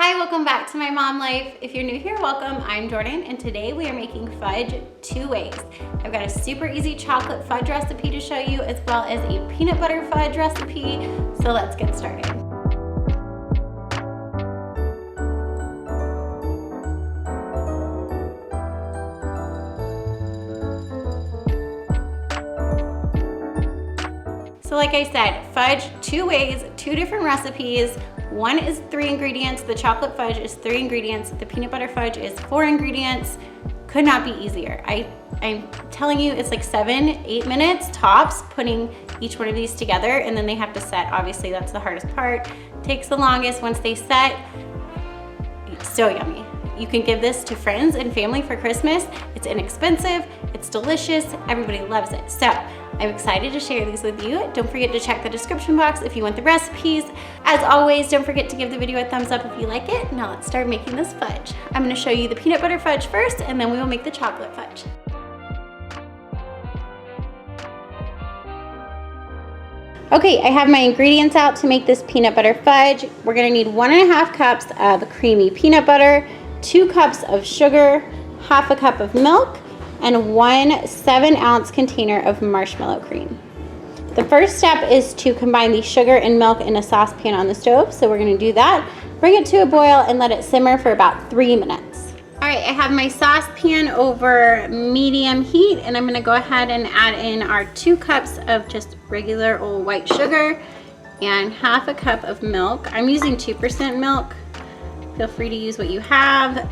Hi, welcome back to my mom life. If you're new here, welcome. I'm Jordan, and today we are making fudge 2 ways. I've got a super easy chocolate fudge recipe to show you, as well as a peanut butter fudge recipe. So let's get started. So like I said, fudge 2 ways, 2 different recipes. One is 3 ingredients, the chocolate fudge is 3 ingredients, the peanut butter fudge is 4 ingredients. Could not be easier. I'm telling you, it's like 7-8 minutes tops putting each one of these together, and then they have to set. Obviously, that's the hardest part. Takes the longest. Once they set, it's so yummy. You can give this to friends and family for Christmas. It's inexpensive, it's delicious, everybody loves it. So I'm excited to share these with you. Don't forget to check the description box if you want the recipes. As always, don't forget to give the video a thumbs up if you like it. Now let's start making this fudge. I'm gonna show you the peanut butter fudge first, and then we will make the chocolate fudge. Okay, I have my ingredients out to make this peanut butter fudge. We're gonna need 1.5 cups of creamy peanut butter, 2 cups of sugar, 1/2 cup of milk, and 1 7-ounce container of marshmallow cream. The first step is to combine the sugar and milk in a saucepan on the stove. So we're gonna do that. Bring it to a boil and let it simmer for about 3 minutes. All right, I have my saucepan over medium heat, and I'm gonna go ahead and add in our 2 cups of just regular old white sugar and 1/2 cup of milk. I'm using 2% milk. Feel free to use what you have.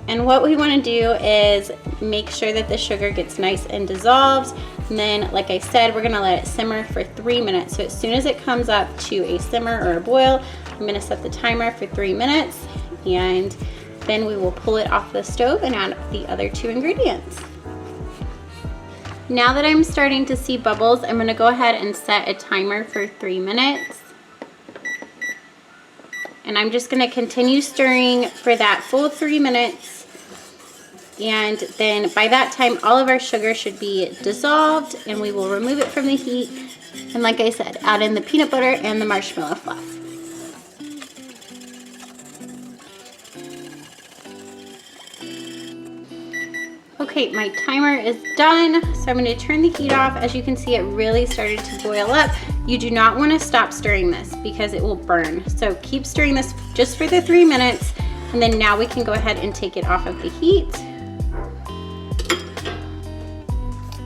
And what we want to do is make sure that the sugar gets nice and dissolved. And then, like I said, we're gonna let it simmer for 3 minutes. So as soon as it comes up to a simmer or a boil, I'm gonna set the timer for 3 minutes, and then we will pull it off the stove and add the other 2 ingredients. Now that I'm starting to see bubbles, I'm gonna go ahead and set a timer for 3 minutes. And I'm just gonna continue stirring for that full 3 minutes. And then by that time, all of our sugar should be dissolved, and we will remove it from the heat. And like I said, add in the peanut butter and the marshmallow fluff. Okay, my timer is done, so I'm gonna turn the heat off. As you can see, it really started to boil up. You do not wanna stop stirring this because it will burn. So keep stirring this just for the 3 minutes, and then now we can go ahead and take it off of the heat.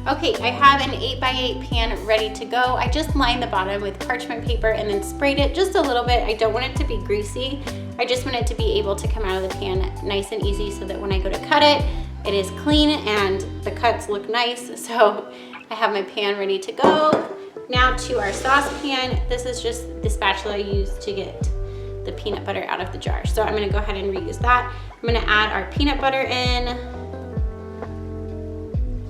Okay, I have an 8x8 pan ready to go. I just lined the bottom with parchment paper and then sprayed it just a little bit. I don't want it to be greasy. I just want it to be able to come out of the pan nice and easy, so that when I go to cut it, it is clean and the cuts look nice. So I have my pan ready to go. Now to our saucepan. This is just the spatula I used to get the peanut butter out of the jar. So I'm gonna go ahead and reuse that. I'm gonna add our peanut butter in,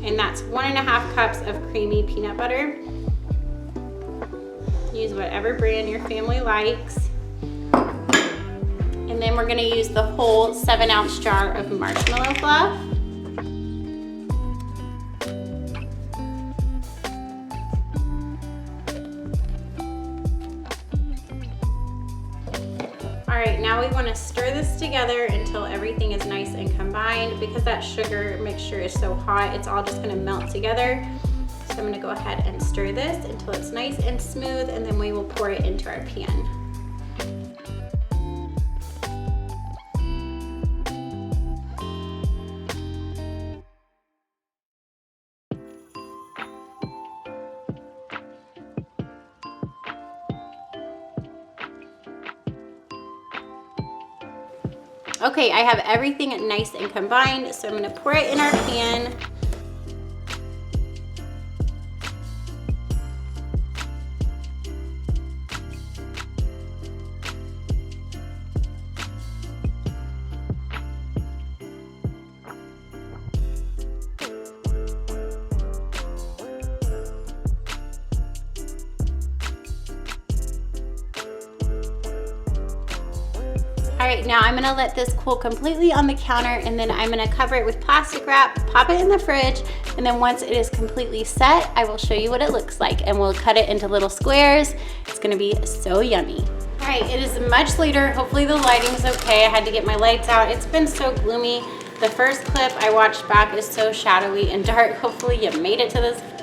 and that's 1.5 cups of creamy peanut butter. Use whatever brand your family likes. And then we're gonna use the whole 7-ounce jar of marshmallow fluff. All right, now we want to stir this together until everything is nice and combined. Because that sugar mixture is so hot, it's all just going to melt together. So I'm going to go ahead and stir this until it's nice and smooth, and then we will pour it into our pan. Okay, I have everything nice and combined, so I'm gonna pour it in our pan. All right, now I'm gonna let this cool completely on the counter, and then I'm gonna cover it with plastic wrap, pop it in the fridge, and then once it is completely set, I will show you what it looks like, and we'll cut it into little squares. It's gonna be so yummy. All right, it is much later. Hopefully the lighting's okay. I had to get my lights out. It's been so gloomy. The first clip I watched back is so shadowy and dark. Hopefully you made it to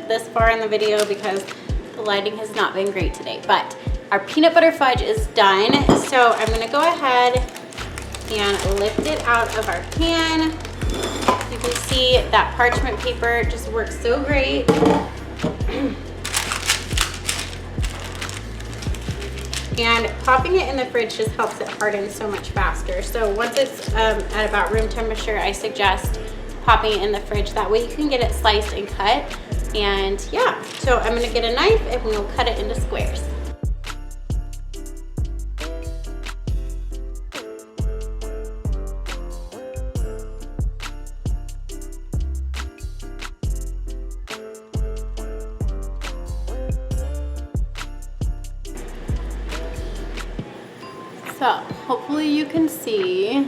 this far in the video because the lighting has not been great today. But our peanut butter fudge is done. So I'm gonna go ahead and lift it out of our pan. You can see that parchment paper just works so great. And popping it in the fridge just helps it harden so much faster. So once it's at about room temperature, I suggest popping it in the fridge. That way you can get it sliced and cut. And yeah, so I'm gonna get a knife and we'll cut it into squares. So hopefully you can see,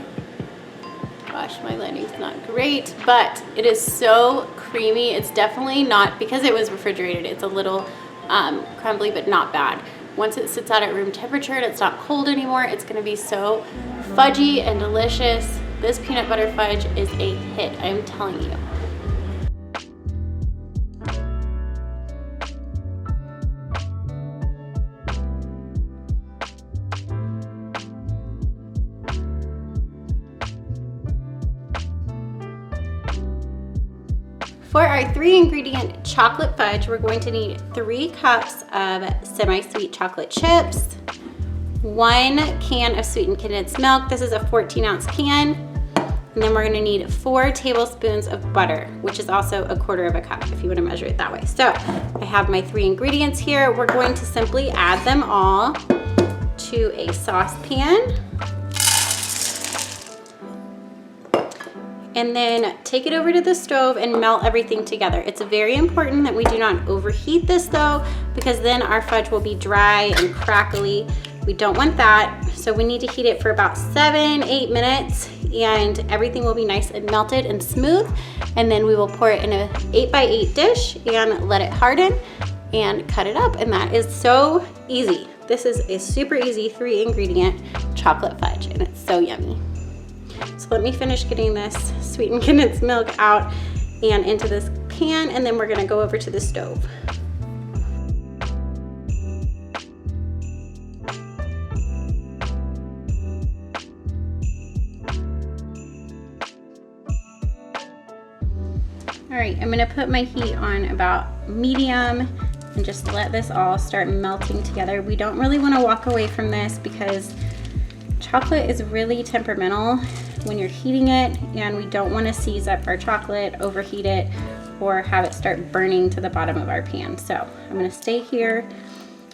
gosh, my lighting's not great, but it is so creamy. It's definitely not, because it was refrigerated, it's a little crumbly, but not bad. Once it sits out at room temperature and it's not cold anymore, it's gonna be so fudgy and delicious. This peanut butter fudge is a hit, I'm telling you. For our 3-ingredient chocolate fudge, we're going to need 3 cups of semi-sweet chocolate chips, 1 can of sweetened condensed milk. This is a 14-ounce can. And then we're gonna need 4 tablespoons of butter, which is also a 1/4 cup if you wanna measure it that way. So I have my 3 ingredients here. We're going to simply add them all to a saucepan. And then take it over to the stove and melt everything together. It's very important that we do not overheat this though, because then our fudge will be dry and crackly. We don't want that. So we need to heat it for about 7-8 minutes and everything will be nice and melted and smooth. And then we will pour it in a 8x8 dish and let it harden and cut it up. And that is so easy. This is a super easy 3-ingredient chocolate fudge and it's so yummy. So let me finish getting this sweetened condensed milk out and into this pan, and then we're gonna go over to the stove. All right, I'm gonna put my heat on about medium and just let this all start melting together. We don't really wanna walk away from this because chocolate is really temperamental when you're heating it, and we don't want to seize up our chocolate, overheat it, or have it start burning to the bottom of our pan. So I'm going to stay here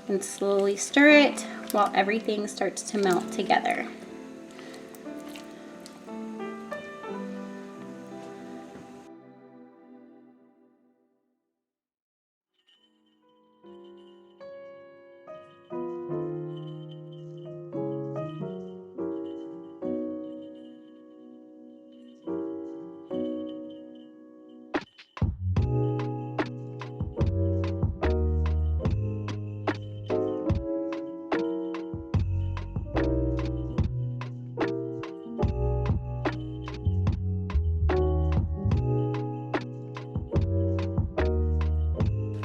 and slowly stir it while everything starts to melt together.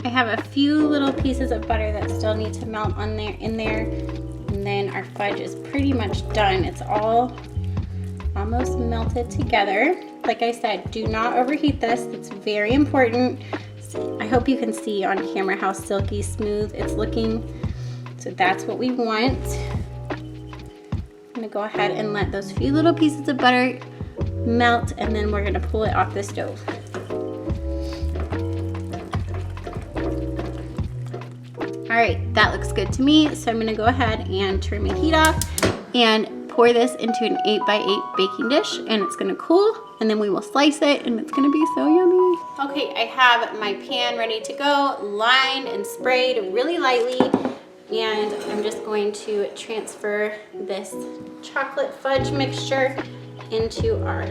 I have a few little pieces of butter that still need to melt in there, and then our fudge is pretty much done. It's all almost melted together. Like I said, do not overheat this. It's very important. I hope you can see on camera how silky smooth it's looking. So that's what we want. I'm gonna go ahead and let those few little pieces of butter melt, and then we're gonna pull it off the stove. All right, that looks good to me. So I'm gonna go ahead and turn my heat off and pour this into an 8x8 baking dish, and it's gonna cool, and then we will slice it, and it's gonna be so yummy. Okay, I have my pan ready to go, lined and sprayed really lightly, and I'm just going to transfer this chocolate fudge mixture into our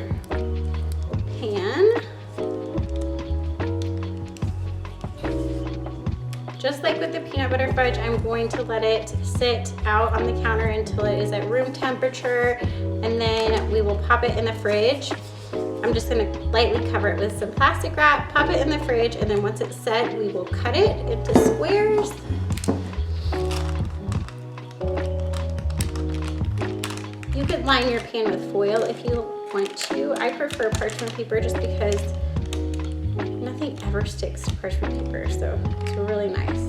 pan. Just like with the peanut butter fudge, I'm going to let it sit out on the counter until it is at room temperature, and then we will pop it in the fridge. I'm just gonna lightly cover it with some plastic wrap, pop it in the fridge, and then once it's set, we will cut it into squares. You could line your pan with foil if you want to. I prefer parchment paper just because nothing ever sticks to parchment paper, so it's really nice.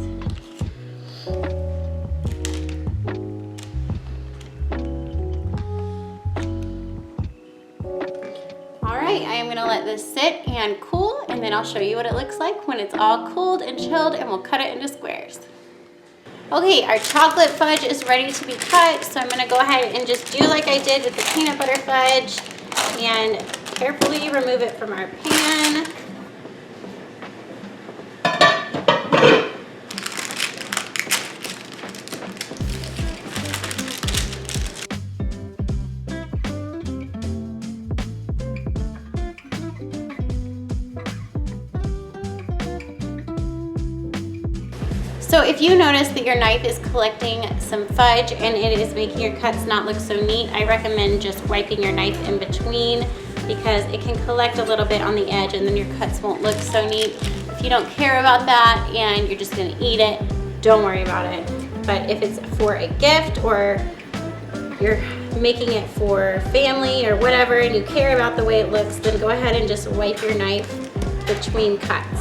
All right, I am gonna let this sit and cool, and then I'll show you what it looks like when it's all cooled and chilled, and we'll cut it into squares. Okay, our chocolate fudge is ready to be cut, so I'm gonna go ahead and just do like I did with the peanut butter fudge and carefully remove it from our pan. So if you notice that your knife is collecting some fudge and it is making your cuts not look so neat, I recommend just wiping your knife in between, because it can collect a little bit on the edge and then your cuts won't look so neat. If you don't care about that and you're just gonna eat it, don't worry about it. But if it's for a gift or you're making it for family or whatever and you care about the way it looks, then go ahead and just wipe your knife between cuts.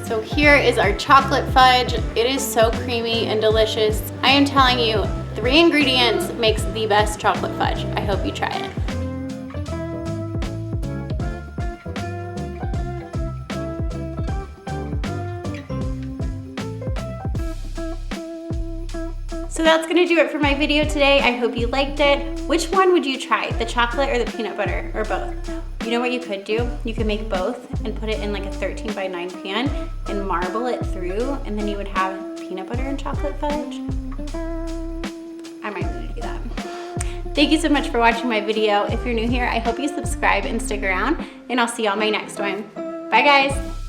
So here is our chocolate fudge. It is so creamy and delicious. I am telling you, 3 ingredients makes the best chocolate fudge. I hope you try it. So that's gonna do it for my video today. I hope you liked it. Which one would you try? The chocolate or the peanut butter, or both? You know what you could do? You could make both and put it in like a 13 by 9 pan and marble it through, and then you would have peanut butter and chocolate fudge. I might need to do that. Thank you so much for watching my video. If you're new here, I hope you subscribe and stick around, and I'll see you on my next one. Bye guys.